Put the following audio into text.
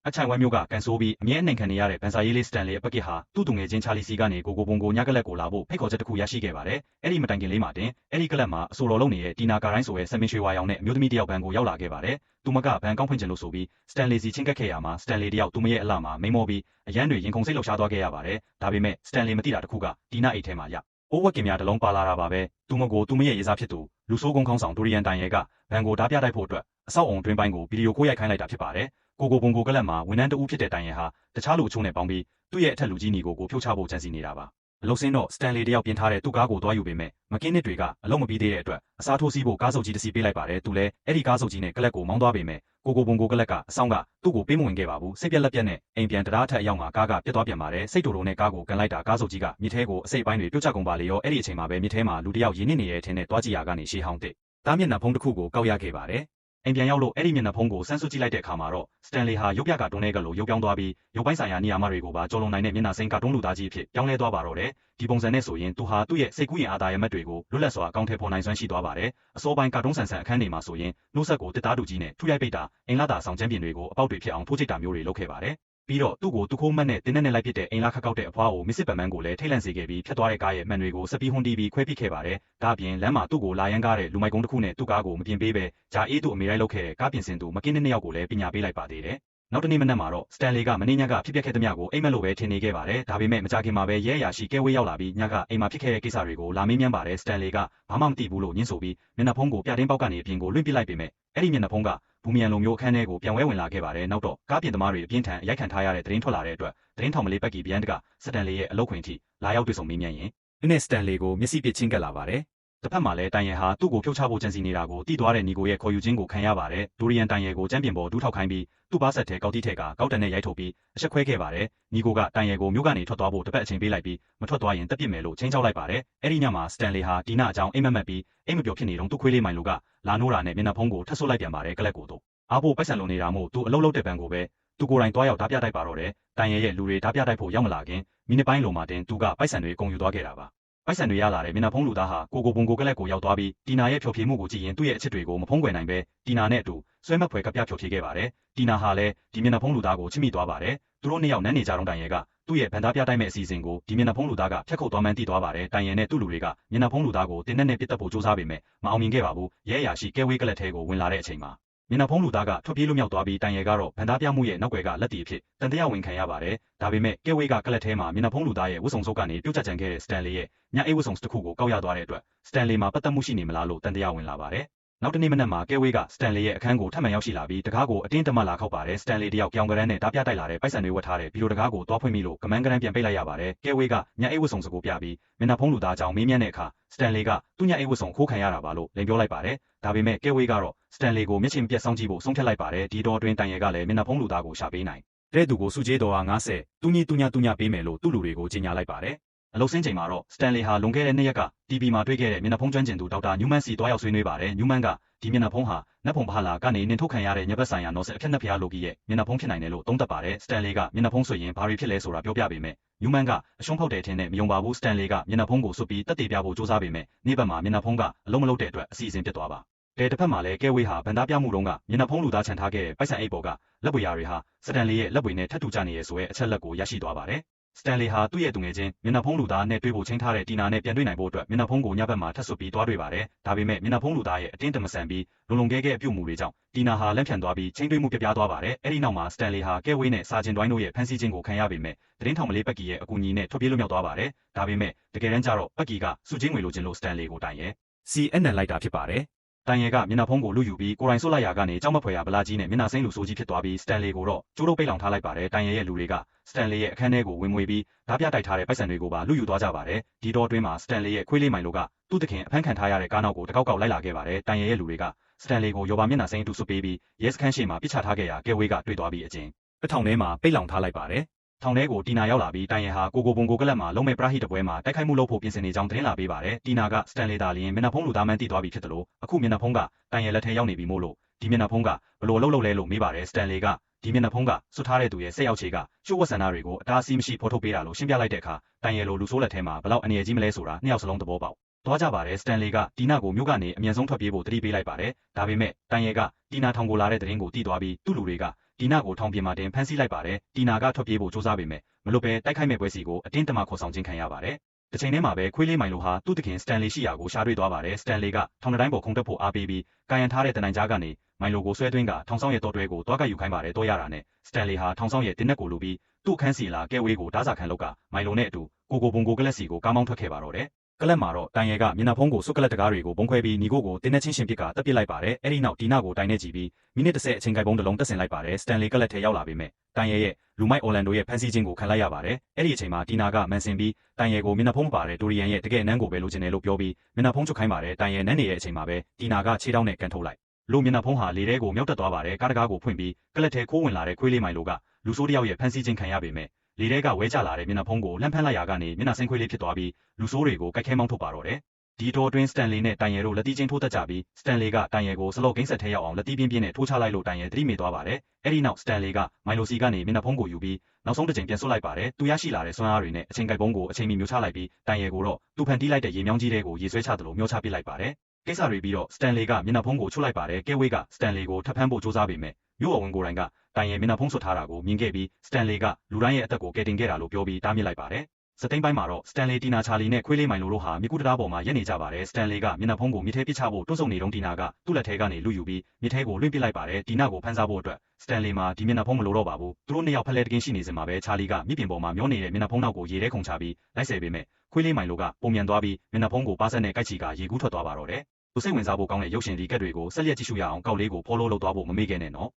အချိုင်ဝမ်မျိုးကကန်ဆိုးပြီးအမြဲနိုင်ခံနေရတဲ့ဗန်ဆာရေးလေးစတန်လီအပကစ်ဟာသူ့သူငယ်ချင်းချာလီစီကနေကိုဘုံကိုညကလပ်ကိုလာဖို့ဖိတ်ခေါ်ချက်တစ်ခုရရှိခဲ့ပါတယ်။အဲ့ဒီမတိုင်ခင်လေးမှာတင်အဲ့ဒီကလပ်မှာအဆိုတော်လုံးနေတဲ့တီနာကာရိုင်းဆိုတဲ့ဆမင်ရွှေဝါရောင်နဲ့အမျိုးသမီးတယောက်ဘန်ကိုရောက်လာခဲ့ပါတယ်။သူမကဘန်ကောင်းဖွင့်ချင်လို့ဆိုပြီးစတန်လီစီချင်းကပ်ခဲ့ရမှာစတန်လီတယောက်သူမရဲ့အလှမှာမိန်မောပြီးအရန်တွေရင်ခုန်စိတ်လှုပ်ရှားသွားခဲ့ရပါတယ်။ဒါပေမဲ့စတန်လီမသိတာတစ်ခုကတီနာအိတ်ထဲမှာအိုးဝက်ကင်များတစ်လုံးပါလာတာပါပဲ။သူမကိုသူမရဲ့ရေးစားဖြစ်သူလူဆိုးကုန်းခေါင်းဆောင်ဒိုရီယန်တိုင်ရဲကဘန်ကိုဓာပြတိုက်ဖို့အတွက်အဆောက်အုံတွင်ပိုင်းကိုဗီဒီယိုခိုးရိုက်ခိုင်းလိုက်တာဖြစ်ပါတယ်။ကိုဘုံကိုကလပ်မှာဝန်ထမ်းတဦးဖြစ်တဲ့တိုင်ရဲဟာတခြားလူအချို့နဲ့ပေါင်းပြီးသူ့ရဲ့အထက်လူကြီးညီကိုဖြုတ်ချဖို့ကြံစည်နေတာပါ။အလုတ်စင်းတော့စတန်လီတယောက်ပြင်ထားတဲ့သူ့ကားကိုသွားယူပေမဲ့မကင်းနစ်တွေကအလုံးမပြီးသေးတဲ့အတွက်အစားထိုးစီးဖို့ကားစုပ်ကြီးတစ်စီးပေးလိုက်ပါတယ်။သူလည်းအဲ့ဒီကားစုပ်ကြီးနဲ့ကလပ်ကိုမောင်းသွားပေမဲ့ကိုဘုံကိုကလပ်ကအဆောင်ကသူ့ကိုပေးမဝင်ခဲ့ပါဘူး။စိတ်ပြက်လက်ပြက်နဲ့အိမ်ပြန်တရားထက်အရောက်မှာကားကပြတ်သွားပြန်ပါတယ်။စိတ်တိုနဲ့ကားကိုကန်လိုက်တာကားစုပ်ကြီးကမြစ်ထဲကိုအစိတ်ပိုင်းတွေပြုတ်ကျကုန်ပါလေရောအဲ့ဒီအချိန်မှာပဲမြစ်ထဲမှာလူတယောက်ရင်းနှီးနေတဲ့အထင်နဲ့တွားကြည့်ရကနေရှေးဟောင်းတဲ့တားမျက်နှာဖုံးတစ်ခုကိုကောက်ရခဲ့ပါတယ်။အိမ်ပြန်ရောက်လို့အဲ့ဒီမျက်နှာဖုံးကိုဆန်းဆွကြည့်လိုက်တဲ့အခါမှာတော့စတန်လီဟာရုပ်ပြကတွန်းတဲ့ကလို့ရုပ်ပြောင်းသွားပြီးရုပ်ပိုင်းဆိုင်ရာနေရာမတွေကိုပါကြော်လွန်နိုင်တဲ့မျက်နှာစိမ်းကတွန်းလူသားကြီးအဖြစ်ပြောင်းလဲသွားပါတော့တယ်။ဒီပုံစံနဲ့ဆိုရင်သူဟာသူ့ရဲ့စိတ်ကူးရင်အာသာရမတ်တွေကိုလွတ်လပ်စွာအကောင့်ထဲပေါ်နိုင်စွမ်းရှိသွားပါတယ်။အစောပိုင်းကတွန်းဆန်အခန်းတွေမှာဆိုရင်နှုတ်ဆက်ကိုတစ်သားတူကြီးနဲ့ထုရိုက်ပိတ်တာအင်လာတာဆောင်ချမ်းပြင်တွေကိုအပေါက်တွေဖြစ်အောင်ထိုးချိတ်တာမျိုးတွေလုပ်ခဲ့ပါတယ်။ပြီးတော့သူ့ကိုသူခိုးမတ်နဲ့တင်းနဲ့လိုက်ပစ်တဲ့အင်လာခက်ကောက်တဲ့အဖွားကိုမစ်စစ်ပန်မန်းကိုလည်းထိတ်လန့်စေခဲ့ပြီးဖြတ်သွားတဲ့ကားရဲ့မှန်တွေကိုစပီးဟွန်းတီးပြီးခွဲပစ်ခဲ့ပါတယ်။ဒါအပြင်လမ်းမှာသူ့ကိုလာရန်ကားတဲ့လူမိုက်ကုန်းတစ်ခုနဲ့သူ့ကားကိုမပြင်ပေးပဲဂျာအေးသူ့အမေရိုက်လုပ်ခဲ့တဲ့ကားပြင်ဆင်သူမကင်းတဲ့နှစ်ယောက်ကိုလည်းပညာပေးလိုက်ပါသေးတယ်။နောက်တနေ့မနက်မှာတော့စတန်လီကမနေ့ညကဖြစ်ပျက်ခဲ့သမျှကိုအိမ်မက်လို့ပဲထင်နေခဲ့ပါတယ်။ဒါပေမဲ့မကြခင်မှာပဲရဲအရာရှိကဲဝေးရောက်လာပြီးညကအိမ်မှာဖြစ်ခဲ့တဲ့ကိစ္စတွေကိုလာမေးမြန်းပါတယ်။စတန်လီကဘာမှမသိဘူးလို့ညင်းဆိုပြီးမျက်နှာဖုံးကိုပြတင်းပေါက်ကနေအပြင်ကိုလွင့်ပစ်လိုက်ပေမဲ့အဲ့ဒီမျက်နှာဖုံးကဘူမီယန်လိုမျိုးအခန်းထဲကိုပြန်ဝဲဝင်လာခဲ့ပါတယ်။နောက်တော့ကားပြင်သမားတွေအပြင်းထန်ရိုက်ခံထားရတဲ့သတင်းထွက်လာတဲ့အတွက်သတင်းထောင်မလေးပက်ကီဗျန်တကစတန်လီရဲ့အလုပ်ခွင်ထိလာရောက်တွေ့ဆုံမေးမြန်းရင်သူနဲ့စတန်လီကိုမျက်စိပစ်ချင်းကပ်လာပါတယ်။တစ်ဖက်မှာလည်းတိုင်ရဲဟာသူ့ကိုဖြုတ်ချဖို့ကြံစည်နေတာကိုသိသွားတဲ့ညီကိုရဲ့ခေါ်ယူခြင်းကိုခံရပါတယ်။ဒိုရီယန်တိုင်ရဲကိုကျမ်းပြင်ပေါ်ဒူးထောက်ခိုင်းပြီးသူ့ဘားဆက်ထဲကောက်တီးထဲကကောက်တန်နဲ့ရိုက်ထုတ်ပြီးအချက်ခွဲခဲ့ပါတယ်။ညီကိုကတိုင်ရဲကိုမြို့ကနေထွက်သွားဖို့တစ်ပတ်အချိန်ပေးလိုက်ပြီးမထွက်သွားရင်တက်ပစ်မယ်လို့ချင်းချောက်လိုက်ပါတယ်။အဲ့ဒီညမှာစတန်လီဟာဒီနာအကြောင်းအိမ်မက်ပြီးအိမ်မပျော်ဖြစ်နေတော့သူ့ခွေးလေးမိုင်လိုကလာနိုးတာနဲ့မျက်နှာဖုံးကိုထပ်ဆုပ်လိုက်ပြန်ပါတယ်ကလပ်ကိုတော့အားဖို့ပိုက်ဆံလုံနေတာမို့သူအလုပ်လုပ်တဲ့ဘဏ်ကိုပဲသူကိုယ်တိုင်တွားရောက်ဓာပြတိုက်ပါတော့တယ်။တိုင်ရဲရဲ့လူတွေဓာပြတိုက်ဖို့ရောက်မလာခင်မိနစ်ပိုင်းလိုမှတင်သူကပိုက်ဆံတွေကုန်ယူသွားခဲ့တာပါ။ပိုက်ဆံတွေရလာတဲ့မျက်နှာဖုံးလူသားဟာကိုဘုံကိုကလပ်ကိုရောက်သွားပြီးတီနာရဲ့ဖျော်ဖြေမှုကိုကြည့်ရင်သူ့ရဲ့အချစ်တွေကိုမဖုံးကွယ်နိုင်ပဲတီနာနဲ့အတူဆွဲမက်ဖွယ်ကပြဖျော်ဖြေခဲ့ပါတယ်။တီနာဟာလည်းဒီမျက်နှာဖုံးလူသားကိုချစ်မိသွားပါတယ်။သူတို့နှစ်ယောက်နန်းနေကြတော့တိုင်ရဲကသူ့ရဲ့ဗန်သားပြတိုက်မဲ့အစီအစဉ်ကိုဒီမျက်နှာဖုံးလူသားကဖျက်ခုတ်သွားမှန်းသိသွားပါတယ်။တိုင်ရဲနဲ့သူ့လူတွေကမျက်နှာဖုံးလူသားကိုတင်းနဲ့ပစ်တက်ဖို့ကြိုးစားပေမဲ့မအောင်မြင်ခဲ့ပါဘူး။ရဲအရာရှိကဲဝေးကလပ်ထဲကိုဝင်လာတဲ့အချိန်မှာမျက်နှာဖုံးလူသားကထွက်ပြေးလွတ်မြောက်သွားပြီးတိုင်ရဲကတော့ဗန်သားပြမှုရဲ့နောက်ွယ်ကလက်တီအဖြစ်တန်တရားဝင်ခံရပါတယ်။ဒါပေမဲ့ကဲဝေးကကလပ်ထဲမှာမျက်နှာဖုံးလူသားရဲ့ဝတ်စုံစုပ်ကနေပြုတ်ကျကြံခဲ့တဲ့စတန်လီရဲ့ညအိတ်ဝတ်စုံတစ်ခုကိုကောက်ရသွားတဲ့အတွက်စတန်လီမှာပတ်သက်မှုရှိနေမလားလို့တန်တရားဝင်လာပါတယ်။နောက်တနေ့မနက်မှာကဲဝေးကစတန်လီရဲ့အခန်းကိုထပ်မံရောက်ရှိလာပြီးတကားကိုအတင်းတမလာခောက်ပါတယ်။စတန်လီတယောက်ကြောင်ကရန်းနဲ့ဓာပြတိုက်လာတဲ့ပိုက်ဆံတွေဝတ်ထားတဲ့ဗီဒီယိုတကားကိုတွားဖွင့်ပြီးလို့ကမန်းကရန်းပြန်ပိတ်လိုက်ရပါတယ်။ကဲဝေးကညအိတ်ဝတ်စုံစကိုပြပြီးမျက်နှာဖုံးလူသားကြောင့်မေးမြန်းတဲ့အခါစတန်လီကသူ့ညအိတ်ဝတ်စုံခိုးခံရတာပါလို့လိန်ပြောလိုက်ပါတယ်။ဒါပေမဲ့ကဲဝေးကတော့စတန်လီကိုမျက်ခြေမပြတ်စောင့်ကြည့်ဖို့ဆုံးဖြတ်လိုက်ပါတယ်။ဒီတော့အတွင်းတိုင်ရဲကလည်းမျက်နှာဖုံးလူသားကိုရှာပေးနိုင်တဲ့သူကိုစုကျေးတော်ဟာ90တူညပေးမယ်လို့သူ့လူတွေကိုကြေညာလိုက်ပါတယ်။အလုတ်စင်းချိန်မှာတော့စတန်လီဟာလွန်ခဲ့တဲ့2ရက်က TV မှာတွေ့ခဲ့တဲ့မျက်နှာဖုံးကျွမ်းကျင်သူဒေါက်တာညူမန်စီတွားရောက်ဆွေးနွေးပါတယ်။ညူမန်ကဒီမျက်နှာဖုံးဟာနတ်ဖုံဘာလာကနေနင်ထုတ်ခံရတဲ့ညဘက်ဆိုင်ရာနော်ဆက်အဖြစ်နှက်ဖျားလိုကြီးရဲ့မျက်နှာဖုံးဖြစ်နိုင်တယ်လို့သုံးသပ်ပါတယ်။စတန်လီကမျက်နှာဖုံးဆိုရင်ဘာတွေဖြစ်လဲဆိုတာပြောပြပေမဲ့ညူမန်ကအရှုံးဖောက်တယ်ထင်နဲ့မယုံပါဘူး။စတန်လီကမျက်နှာဖုံးကိုစွပ်ပြီးတက်တည်ပြဖို့ကြိုးစားပေမဲ့နေ့ဘက်မှာမျက်နှာဖုံးကအလုံးမလုံးတဲ့အတွက်အစီအစဉ်ပြတ်သွားပါ။တစ်ဖက်မှာလည်းကဲဝေးဟာဗန်သားပြမှုတုန်းကမျက်နှာဖုံးလူသားခြံထားခဲ့တဲ့ပိုက်ဆံအိတ်ပေါ်ကလက်ပွေရာတွေဟာစတန်လီရဲ့လက်ပွေနဲ့ထပ်တူကြနေရဆိုတဲ့အချက်လက်ကိုရရှိသွားပါတယ်။စတန်လီဟာသူ့ရဲ့သူငယ်ချင်းမျက်နှာဖုံးလူသားနဲ့တွေ့ဖို့ချိန်ထားတဲ့တီနာနဲ့ပြန်တွေ့နိုင်ဖို့အတွက်မျက်နှာဖုံးကိုညဘက်မှာထပ်ဆွပြီးသွားတွေ့ပါတယ်။ဒါပေမဲ့မျက်နှာဖုံးလူသားရဲ့အတင်းတမဆန်ပြီးလုံကဲအပြုတ်မှုတွေကြောင့်တီနာဟာလက်ဖြန်သွားပြီးချိန်တွေ့မှုပြပြသွားပါတယ်။အဲ့ဒီနောက်မှာစတန်လီဟာကဲဝေးနဲ့စာချင်းတွိုင်းတို့ရဲ့ဖန်ဆီးခြင်းကိုခံရပေမဲ့သတင်းထောင်မလေးပက်ကီရဲ့အကူအညီနဲ့ထွက်ပြေးလွတ်မြောက်သွားပါတယ်။ဒါပေမဲ့တကယ်တမ်းကျတော့ပက်ကီကစုချင်းငွေလိုချင်လို့စတန်လီကိုတိုင်ရဲ CNN လိုက်တာဖြစ်ပါတယ်။တိုင်ရဲကမျက်နှာဖုံးကိုလူယူပြီးကိုယ်တိုင်ဆွတ်လိုက်ရာကနေကြောက်မဖွယ်ရာဗလာကြီးနဲ့မျက်နှာစိမ့်လူဆိုးကြီးဖြစ်သွားပြီးစတန်လီကိုတော့ကျိုးတို့ပိတ်လောင်ထားလိုက်ပါတယ်။တိုင်ရဲရဲ့လူတွေကစတန်လီရဲ့အခန်းထဲကိုဝင်ငွေပြီးဓာပြတိုက်ထားတဲ့ပိုက်ဆံတွေကိုပါလူယူသွားကြပါတယ်။ဒီတော့အတွင်းမှာစတန်လီရဲ့ခွေးလေးမိုင်လိုကသူ့တခင်အဖမ်းခံထားရတဲ့ကားနောက်ကိုတကောက်လိုက်လာခဲ့ပါတယ်။တိုင်ရဲရဲ့လူတွေကစတန်လီကိုရောပါမျက်နှာစိမ့်တူဆွပေးပြီးရဲစခန်းရှိမှာပြစ်ချထားခဲ့ရာကဲဝေးကတွေ့သွားပြီးအကျဉ်းထောင်ထဲမှာပိတ်လောင်ထားလိုက်ပါတယ်။ထောင်ထဲကိုတီနာရောက်လာပြီးတိုင်ရဲဟာကိုဘုံကိုကလပ်မှာလုံးမဲ့ပရာဟိတပွဲမှာတိုက်ခိုက်မှုလုပ်ဖို့ပြင်ဆင်နေကြောင်းသတင်းလာပေးပါတယ်။တီနာကစတန်လီသာလျင်မျက်နှာဖုံးလူသားမှန်းသိသွားပြီဖြစ်တယ်လို့အခုမျက်နှာဖုံးကတိုင်ရဲလက်ထဲရောက်နေပြီမို့လို့ဒီမျက်နှာဖုံးကဘလို့လှုပ်လဲလို့မေးပါတယ်စတန်လီကဒီမျက်နှာဖုံးကစွတ်ထားတဲ့သူရဲ့စိတ်အောက်ခြေကရှိုးဝတ်ဆန္ဒတွေကိုအတားအဆီးမရှိဖော်ထုတ်ပေးတာလို့ရှင်းပြလိုက်တဲ့အခါတိုင်ရဲလိုလူဆိုးလက်ထဲမှာဘလောက်အနေကြီးမလဲဆိုတာနှစ်ယောက်စလုံးသဘောပေါက်သွားကြပါတယ်စတန်လီကတီနာကိုမြို့ကနေအမြန်ဆုံးထွက်ပြေးဖို့တတိပေးလိုက်ပါတယ်ဒါပေမဲ့တိုင်ရဲကတီနာထောင်ကိုလာတဲ့သတင်းကိုသိသွားပြီးသူ့လူတွေကတီ တီနာကိုထောင်ပြင်မှာတင်ဖမ်းဆီးလိုက်ပါတယ်တီနာကထွက်ပြေးဖို့စ조사ပေမဲ့မလွတ်ပဲတိုက်ခိုက်မဲ့ပွဲစီကိုအတင်းတမခေါ်ဆောင်ခြင်းခံရပါတယ်တစ်ချိန်တည်းမှာပဲခွေးလေးမိုင်လိုဟာသူ့တခင်စတန်လီရှိရာကိုရှာတွေ့သွားပါတယ်စတန်လီကထောင်တိုင်းပေါ်ခုံတက်ဖို့အားပေးပြီးကာယံထားတဲ့တနိုင်ကြားကနေမိုင်လိုကိုဆွဲသွင်းကထောင်ဆောင်ရဲ့တော်တွဲကိုတွားကယူခိုင်းပါတယ်တော့ရတာနဲ့စတန်လီဟာထောင်ဆောင်ရဲ့တင်းနက်ကိုလူပြီးသူ့ခန်းစီလာကဲဝေးကိုဓာစာခံလောက်ကမိုင်လိုနဲ့အတူကိုဘုံကိုကလက်စီကိုကားမောင်းထွက်ခဲ့ပါတော့တယ်ကလပ်မှာတော့တိုင်ရဲကမျက်နှာဖုံးကိုစွတ်ကလပ်တကားတွေကိုဘုံခွဲပြီးညီကိုတင်းနဲ့ချင်းရှင်ပစ်ကတပ်ပစ်လိုက်ပါတယ်အဲ့ဒီနောက်တီနာကိုတိုင်နဲ့ကြည့်ပြီးမိနစ်30အချိန်ကိုက်ပုံးတစ်လုံးတက်ဆင်လိုက်ပါတယ်စတန်လီကလပ်ထဲရောက်လာပေမဲ့တိုင်ရဲရဲ့လူမိုက်အော်လန်ဒိုရဲ့ဖန်ဆီးခြင်းကိုခံလိုက်ရပါတယ်အဲ့ဒီအချိန်မှာတီနာကမန်ဆင်ပြီးတိုင်ရဲကိုမျက်နှာဖုံးမပါတဲ့ဒိုရီယန်ရဲ့တကယ်နန်းကိုပဲလိုချင်တယ်လို့ပြောပြီးမျက်နှာဖုံးချုပ်ခိုင်းပါတယ်တိုင်ရဲနန်းနေရဲ့အချိန်မှာပဲတီနာကခြေထောက်နဲ့ကန်ထုတ်လိုက်လို့မျက်နှာဖုံးဟာလေထဲကိုမြောက်တက်သွားပါတယ်ကားတကားကိုဖွင့်ပြီးကလပ်ထဲခိုးဝင်လာတဲ့ခွေးလေးမိုင်လိုကလူဆိုးတယောက်ရဲ့ဖန်ဆီးခြင်းခံရပေမဲ့လေထဲကဝဲကျလာတဲ့မျက်နှာဖုံးကိုလှမ်းဖမ်းလိုက်ရာကနေမျက်နှာဆင်းခွေးလေးဖြစ်သွားပြီးလူဆိုးတွေကိုကိုက်ခဲမောင်းထုတ်ပါတော့တယ်ဒီတော့တွင်စတန်လီနဲ့တိုင်ရဲတို့လက်တီးချင်းထိုးတက်ကြပြီးစတန်လီကတိုင်ရဲကိုစလော့ဂိမ်းဆက်ထဲရောက်အောင်လက်တီးပြင်းပြင်းနဲ့ထိုးချလိုက်လို့တိုင်ရဲသတိမေ့သွားပါတယ်အဲ့ဒီနောက်စတန်လီကမိုင်လိုစီကနေမျက်နှာဖုံးကိုယူပြီးနောက်ဆုံးတစ်ချိန်ပြန်ဆွတ်လိုက်ပါတယ်သူရရှိလာတဲ့စွမ်းအားတွေနဲ့အချိန်ကိုက်ပုံးကိုအချိန်မီမျိုးချလိုက်ပြီးတိုင်ရဲကိုတော့သူဖန်တီးလိုက်တဲ့ရေမြောင်းကြီးတွေကိုရေဆွဲချသလိုမျိုးချပစ်လိုက်ပါတယ်ကိစ္စတွေပြီးတော့စတန်လီကမျက်နှာဖုံးကိုချွတ်လိုက်ပါတယ်ကဲဝေးကစတန်လီကိုထပ်ဖမ်းဖို့စ조사ပေမဲ့မြို့အဝင်ကိုယ်တိုင်ကတိုင်ရဲမျက်နှာဖုံးဆွတ်ထားတာကိုမြင်ခဲ့ပြီးစတန်လီကလူတိုင်းရဲ့အသက်ကိုကယ်တင်ခဲ့တာလို့ပြောပြီးတားမြစ်လိုက်ပါတယ်စတိန်ပိုင်းမှာတော့စတန်လီတီနာချာလီနဲ့ခွေးလေးမိုင်လိုတို့ဟာမြကူတရာပေါ်မှာရက်နေကြပါတယ်စတန်လီကမျက်နှာဖုံးကိုမြစ်ထဲပစ်ချဖို့တွန်းဆုံနေတုန်းတီနာကသူ့လက်ထဲကနေလူယူပြီးမြစ်ထဲကိုလွှင့်ပစ်လိုက်ပါတယ်တီနာကိုဖမ်းစားဖို့အတွက်စတန်လီမှာဒီမျက်နှာဖုံးမလိုတော့ပါဘူးသူတို့နှစ်ယောက်ဖက်လက်တကင်းရှိနေစင်မှာပဲချာလီကမြစ်ပြင်ပေါ်မှာမျောနေတဲ့မျက်နှာဖုံးနောက်ကိုရေထဲခုန်ချပြီးလိုက်ဆယ်ပေမဲ့ခွေးလေးမိုင်လိုကပုံမြန်သွားပြီးမျက်နှာဖုံးကိုပါဆက်နဲ့ကိုက်ချီကရေကူးထွက်သွားပါတော့တယ်သူစိတ်ဝင်စားဖို့ကောင်းတဲ့ရုပ်ရှင်ဒီကက်တွေကိုဆက်လက်ကြည့်ရှုရအောင်ကောက်လေးကိုဖော်လို့လုပ်သွားဖို့မမေ့ခဲ့နဲ့နော်